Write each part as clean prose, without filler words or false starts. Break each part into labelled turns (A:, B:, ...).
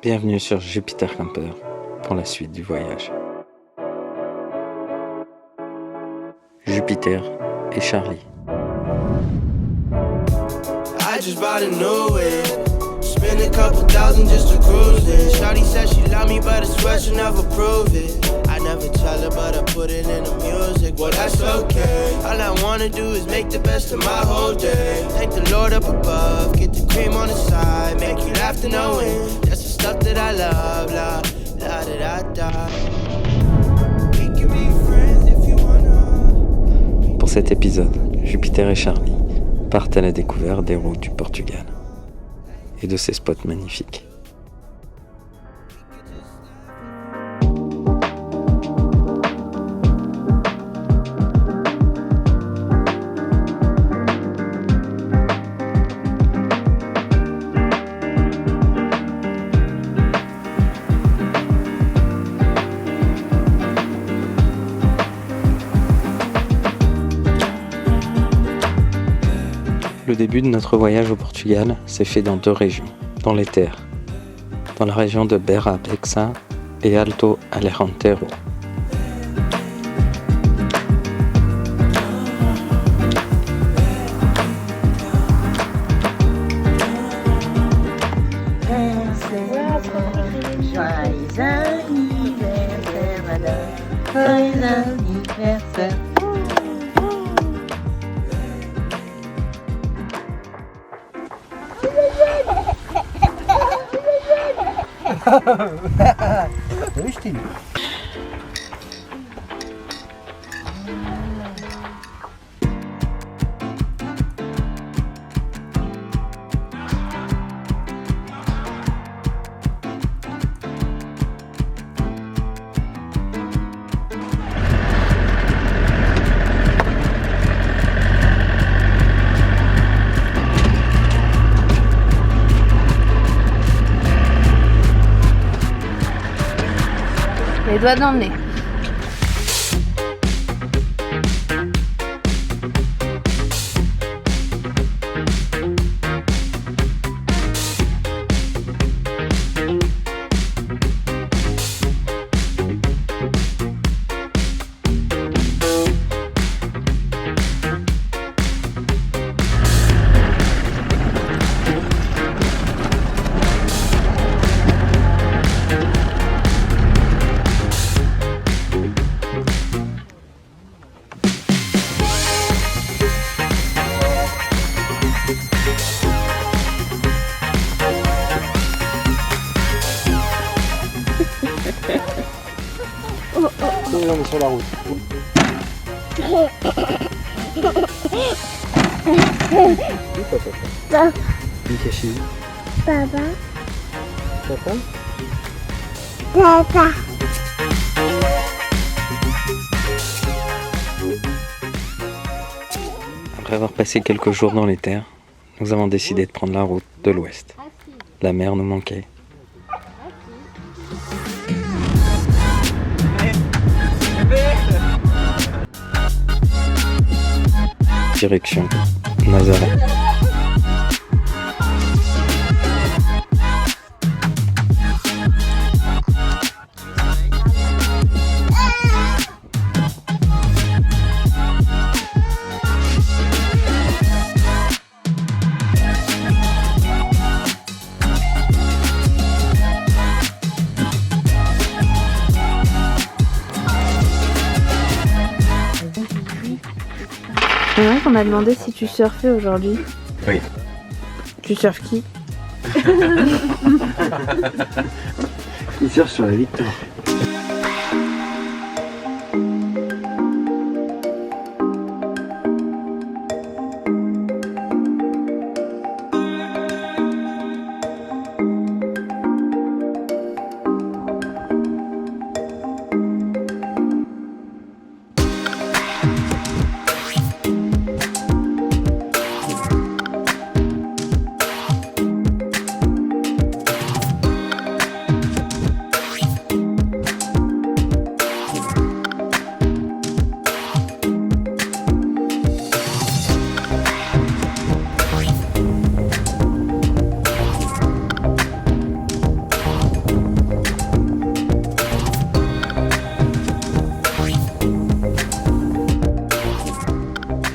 A: Bienvenue sur Jupiter Camper pour la suite du voyage. Jupiter et Charlie.
B: I just bought a new whip. Spend a couple thousand just to cruise it. Shawty said she love me, but I swear she never prove it. I never tell her, but I put it in the music. Well, that's okay. All I wanna do is make the best of my whole day. Thank the Lord up above, get the cream on the side, make you laugh to no end. That's the stuff that I love, la da da da. We can be friends if you wanna.
A: Pour cet épisode, Jupiter et Charlie partent à la découverte des routes du Portugal et de ses spots magnifiques. Le début de notre voyage au Portugal s'est fait dans deux régions, dans les terres, dans la région de Beira Baixa et Alto Alentejo.
C: Joyeux anniversaire, madame. Joyeux anniversaire.
D: Oui, je t'ai dit.
E: Les doigts dans le nez.
D: On est sur la route.
C: Papa.
D: Mikashi.
C: Papa.
D: Papa.
C: Papa.
A: Après avoir passé quelques jours dans les terres, nous avons décidé de prendre la route de l'ouest. La mer nous manquait. Direction Nazareth.
E: C'est vrai qu'on m'a demandé si tu surfais aujourd'hui.
A: Oui.
E: Tu surfes qui?
D: Il surfe sur la Victoire.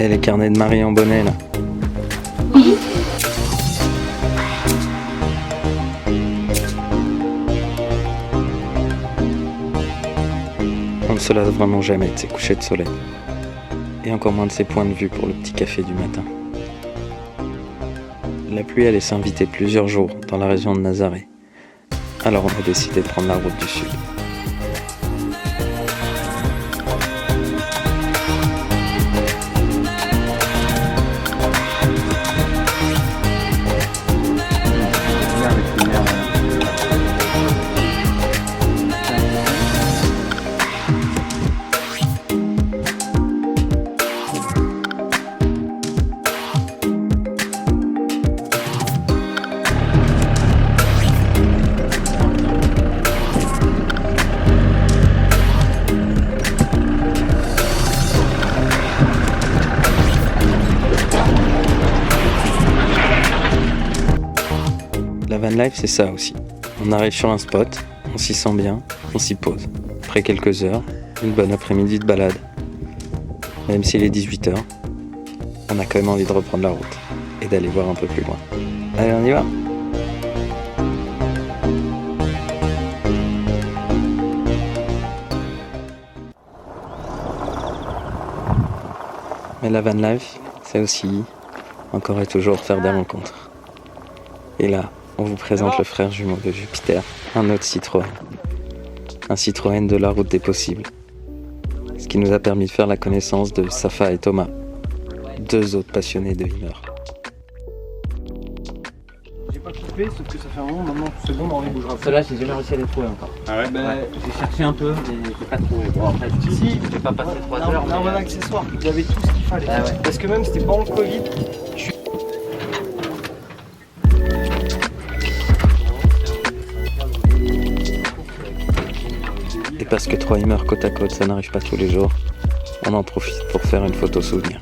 A: Et les carnets de Marie en bonnet là. On ne se lasse vraiment jamais de ses couchers de soleil. Et encore moins de ses points de vue pour le petit café du matin. La pluie allait s'inviter plusieurs jours dans la région de Nazaré. Alors on a décidé de prendre la route du sud. La van life, c'est ça aussi. On arrive sur un spot, on s'y sent bien, on s'y pose. Après quelques heures, une bonne après-midi de balade. Même s'il est 18h, on a quand même envie de reprendre la route et d'aller voir un peu plus loin. Allez, on y va! Mais la van life, c'est aussi, encore et toujours, faire des rencontres. Et là, on vous présente le frère jumeau de Jupiter, un autre Citroën. Un Citroën de la route des possibles. Ce qui nous a permis de faire la connaissance de Safa et Thomas, deux autres passionnés de Hummer.
D: J'ai pas coupé, sauf que ça fait un moment, maintenant c'est bon, on les bougera.
F: Ceux-là, j'ai jamais réussi à les trouver encore.
D: Ah ouais?
F: J'ai cherché un peu, mais j'ai pas trouvé. Bon, après,
D: Si,
F: j'ai pas passé 3 heures.
D: non,
F: mais...
D: bon accessoire, il y avait tout ce qu'il fallait.
F: Ah ouais.
D: Parce que même c'était pendant le Covid.
A: Et parce que 3 Hummer côte à côte, ça n'arrive pas tous les jours, on en profite pour faire une photo souvenir.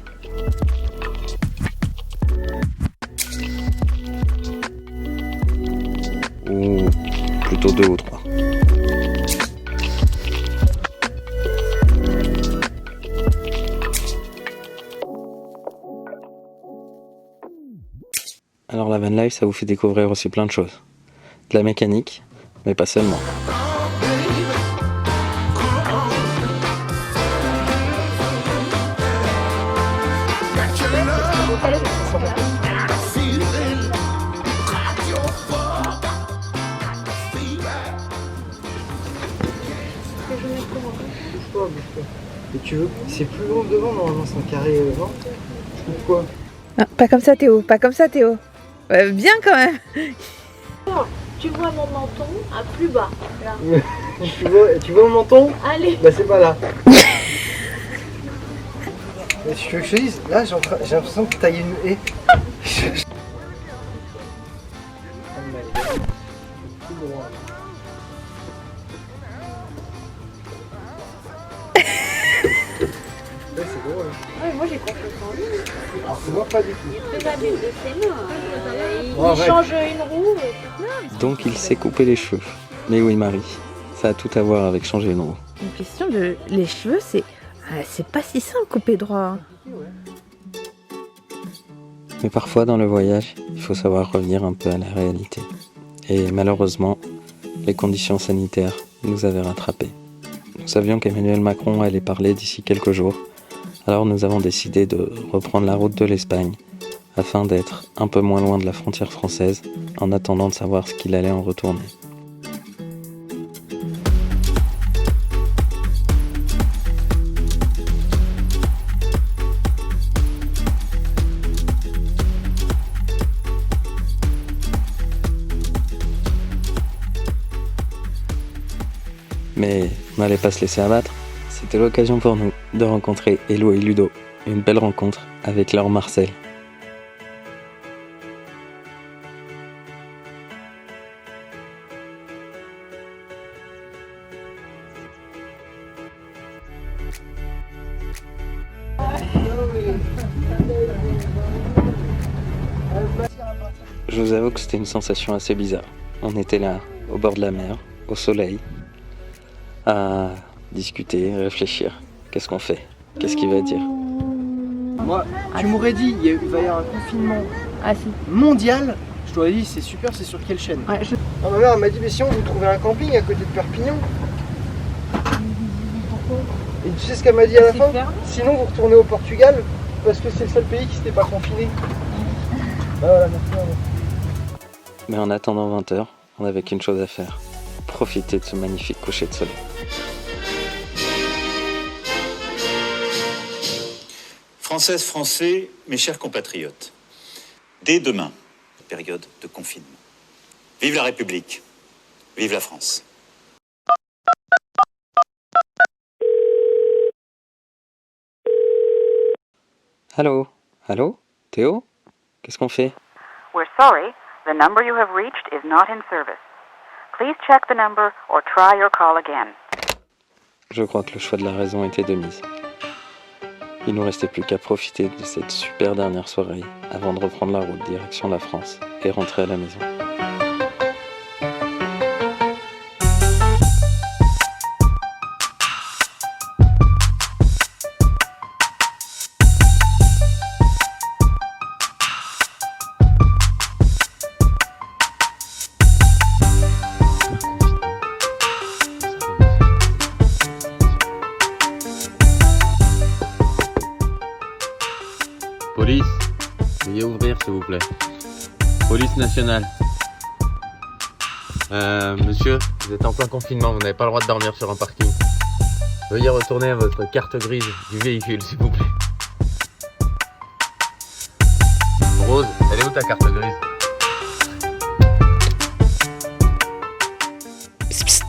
A: Ou plutôt 2 ou 3. Alors la van life, ça vous fait découvrir aussi plein de choses. De la mécanique, mais pas seulement.
D: Et tu veux, c'est plus long devant, normalement c'est un carré, non? Pourquoi?
E: Ah, pas comme ça Théo, pas comme ça Théo. Bien quand même.
C: Tu vois mon menton à plus bas, là.
D: tu vois mon menton?
C: Allez.
D: Bah c'est pas là. Mais tu veux que je te dise? Là j'ai l'impression que t'as une haie. Ouais, c'est drôle.
C: Ouais, moi j'ai confiance en lui.
D: Alors que moi pas du tout.
C: Il est très habile de ses mains. Il
D: Ouais.
C: change une roue.
A: Donc il sait couper les cheveux. Mais oui Marie, ça a tout à voir avec changer une roue.
E: Une question de les cheveux, c'est pas si simple couper droit.
A: Mais parfois dans le voyage, il faut savoir revenir un peu à la réalité. Et malheureusement, les conditions sanitaires nous avaient rattrapés. Nous savions qu'Emmanuel Macron allait parler d'ici quelques jours, alors nous avons décidé de reprendre la route de l'Espagne afin d'être un peu moins loin de la frontière française en attendant de savoir ce qu'il allait en retourner. Mais on n'allait pas se laisser abattre. C'était l'occasion pour nous de rencontrer Hello et Ludo. Une belle rencontre avec leur Marcel. Je vous avoue que c'était une sensation assez bizarre. On était là, au bord de la mer, au soleil, à discuter, réfléchir. Qu'est-ce qu'on fait? Qu'est-ce qu'il va dire?
D: Moi, tu m'aurais dit, il va y avoir un confinement
E: Ah si.
D: mondial. Je t'aurais dit, c'est super, c'est sur quelle chaîne?
E: Ouais,
D: Ah, ma mère elle m'a dit, mais si on vous trouvez un camping à côté de Perpignan. Et tu sais ce qu'elle m'a dit à la fin? Sinon vous retournez au Portugal parce que c'est le seul pays qui s'était pas confiné. Ah voilà, merci.
A: Mais en attendant 20h, on n'avait qu'une chose à faire. Profiter de ce magnifique coucher de soleil.
G: Françaises, Français, mes chers compatriotes, dès demain, période de confinement. Vive la République, vive la France.
A: Allô? Allô? Théo? Qu'est-ce qu'on fait?
H: We're sorry, the number you have reached is not in service. Please check the number or try your call again.
A: Je crois que le choix de la raison était de mise. Il nous restait plus qu'à profiter de cette super dernière soirée avant de reprendre la route direction la France et rentrer à la maison.
I: Police, veuillez ouvrir s'il vous plaît. Police nationale. Monsieur, vous êtes en plein confinement, vous n'avez pas le droit de dormir sur un parking. Veuillez retourner à votre carte grise du véhicule s'il vous plaît. Rose, elle est où ta carte grise?
A: Psst, psst.